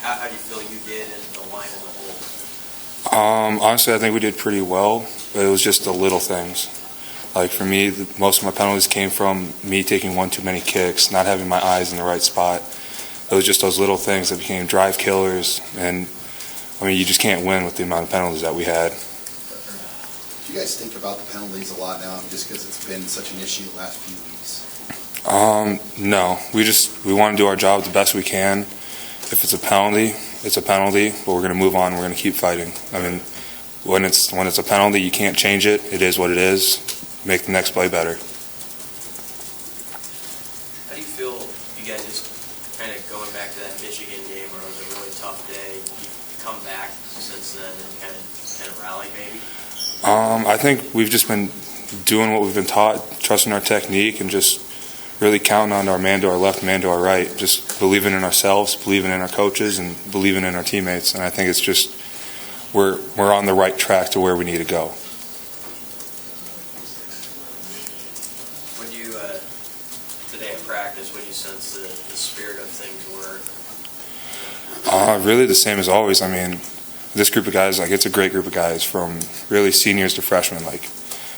How do you feel you did and the line as a whole? Honestly, I think we did pretty well, but it was just the little things. Like for me, most of my penalties came from me taking one too many kicks, not having my eyes in the right spot. It was just those little things that became drive killers, and I mean, you just can't win with the amount of penalties that we had. Do you guys think about the penalties a lot now, just because it's been such an issue the last few weeks? No, we want to do our job the best we can. If it's a penalty, it's a penalty, but we're going to move on. We're going to keep fighting. I mean, when it's a penalty, you can't change it. It is what it is. Make the next play better. How do you feel you guys just kind of going back to that Michigan game where it was a really tough day? You come back since then and kind of rally maybe? I think we've just been doing what we've been taught, trusting our technique, and just really counting on our man to our left, man to our right, just believing in ourselves, believing in our coaches, and believing in our teammates. And I think it's just we're on the right track to where we need to go. When you today at practice, when you sense the spirit of things were? Really the same as always. I mean, this group of guys, like, it's a great group of guys from really seniors to freshmen. Like,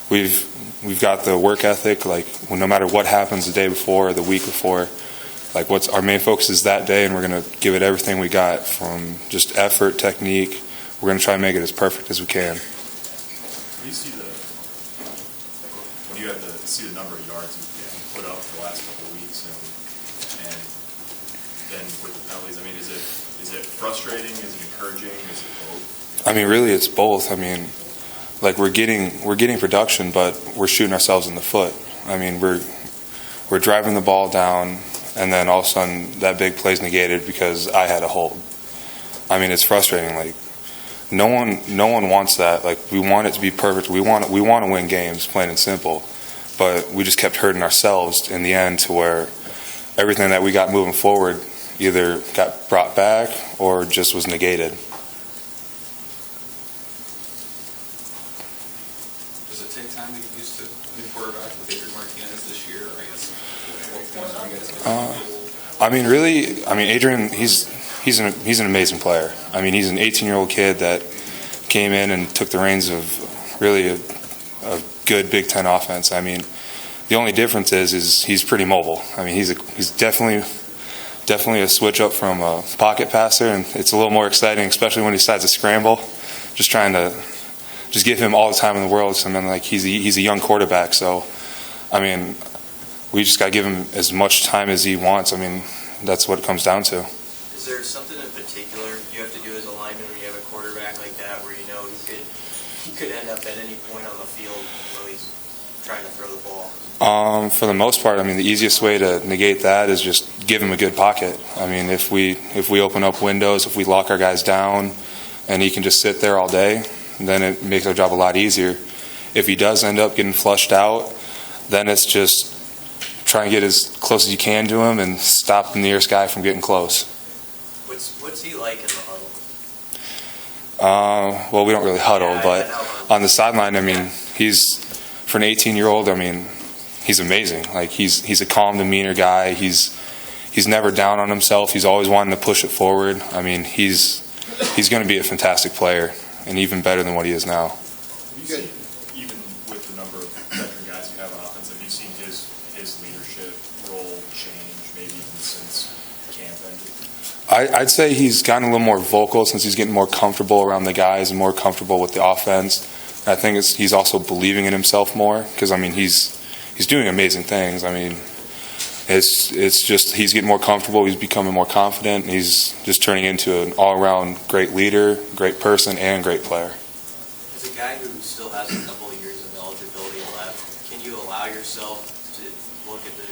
we've got the work ethic. Like, no matter what happens the day before or the week before, like, what's our main focus is that day, and we're going to give it everything we got, from just effort, technique. We're going to try and make it as perfect as we can. When you see the number of yards you've put up for the last couple of weeks, and then with the penalties, I mean, is it frustrating? Is it encouraging? Is it both? I mean, really, it's both. I mean, like, we're getting production, but we're shooting ourselves in the foot. I mean, we're driving the ball down, and then all of a sudden that big play's negated because I had a hold. I mean, it's frustrating. Like, no one wants that. Like, we want it to be perfect. We want to win games, plain and simple. But we just kept hurting ourselves in the end, to where everything that we got moving forward either got brought back or just was negated. Does it take time to get used to a new quarterback with Adrian Martinez this year? I mean, really, Adrian, he's an amazing player. I mean, he's an 18-year-old kid that came in and took the reins of really a good Big Ten offense. I mean, the only difference is he's pretty mobile. I mean, he's definitely a switch up from a pocket passer, and it's a little more exciting, especially when he decides to scramble. Just trying to give him all the time in the world. So, I mean, like, he's a young quarterback, so I mean, we just got to give him as much time as he wants. I mean, that's what it comes down to. Is there something in particular you have to do as a lineman when you have a quarterback like that, where you know he could end up at any point on the field when he's trying to throw the ball? For the most part, I mean, the easiest way to negate that is just give him a good pocket. I mean, if we open up windows, if we lock our guys down, and he can just sit there all day, then it makes our job a lot easier. If he does end up getting flushed out, then it's just try and get as close as you can to him and stop the nearest guy from getting close. What's he like in the huddle? Well, we don't really huddle, but on the sideline, I mean, for an 18-year-old, I mean, he's amazing. Like, he's a calm demeanor guy. He's never down on himself. He's always wanting to push it forward. I mean, he's going to be a fantastic player, and even better than what he is now. Have you seen, even with the number of veteran guys you have on offense, have you seen his leadership role change, maybe even since camp ended? I'd say he's gotten a little more vocal since he's getting more comfortable around the guys and more comfortable with the offense. I think he's also believing in himself more, because, I mean, he's doing amazing things. I mean, it's just he's getting more comfortable. He's becoming more confident. And he's just turning into an all-around great leader, great person, and great player. As a guy who still has a couple of years of eligibility left, can you allow yourself to look at the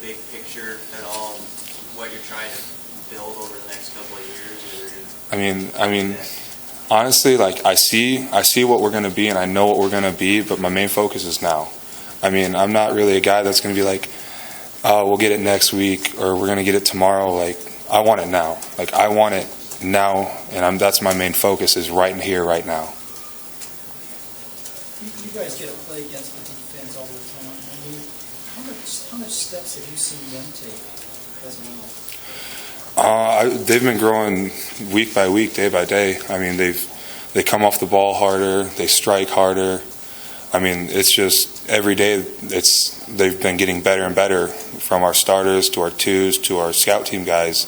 big picture at all, what you're trying to build over the next couple of years? I mean, honestly, like, I see what we're going to be, and I know what we're going to be, but my main focus is now. I mean, I'm not really a guy that's going to be like, we'll get it next week, or we're going to get it tomorrow. Like, I want it now. Like, I want it now, and that's my main focus, is right here, right now. You guys get a play against the defense all the time. I mean, how much steps have you seen them take as well? They've been growing week by week, day by day. I mean, they come off the ball harder, they strike harder. I mean, it's just every day they've been getting better and better, from our starters to our twos to our scout team guys.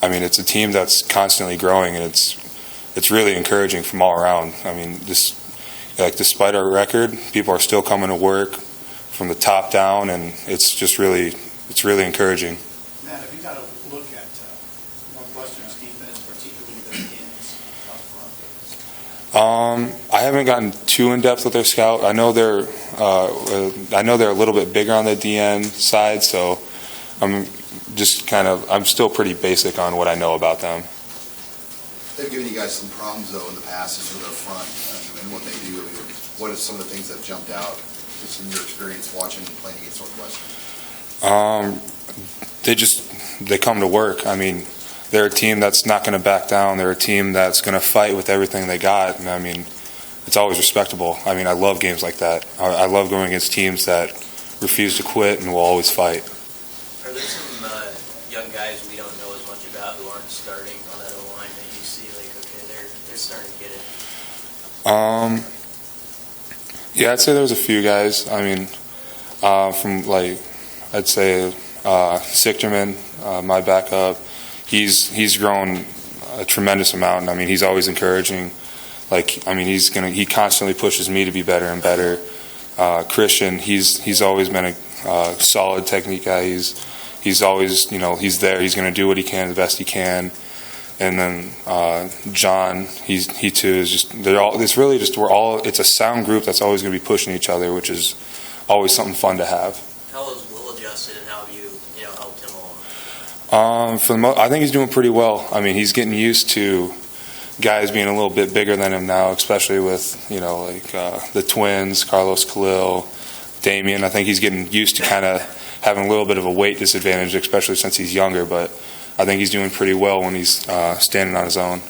I mean, it's a team that's constantly growing, and it's really encouraging from all around. I mean, despite our record, people are still coming to work from the top down, and it's really encouraging. Matt, have you got a look at Northwestern's defense, particularly their ends up front? I haven't gotten too in depth with their scout. I know they're a little bit bigger on the DN side, so I'm still pretty basic on what I know about them. They've given you guys some problems, though, in the past as to their front and what they do. I mean, what are some of the things that have jumped out, just in your experience watching and playing against Northwestern? They come to work. I mean, they're a team that's not going to back down. They're a team that's going to fight with everything they got. And I mean, it's always respectable. I mean, I love games like that. I love going against teams that refuse to quit and will always fight. Are there some young guys we don't know as much about who aren't starting on that O-line that you see, like, okay, they're starting to get it? Yeah, I'd say there's a few guys. I mean, I'd say Sichterman, my backup, he's grown a tremendous amount. I mean, he's always encouraging. He constantly pushes me to be better and better. Christian, he's always been a solid technique guy. He's always, he's there. He's going to do what he can, the best he can. And then John, he too is just. It's a sound group that's always going to be pushing each other, which is always something fun to have. How is Will adjusted, and how have you helped him along? I think he's doing pretty well. I mean, he's getting used to guys being a little bit bigger than him now, especially with the twins, Carlos Khalil, Damian. I think he's getting used to kind of having a little bit of a weight disadvantage, especially since he's younger. But I think he's doing pretty well when he's standing on his own.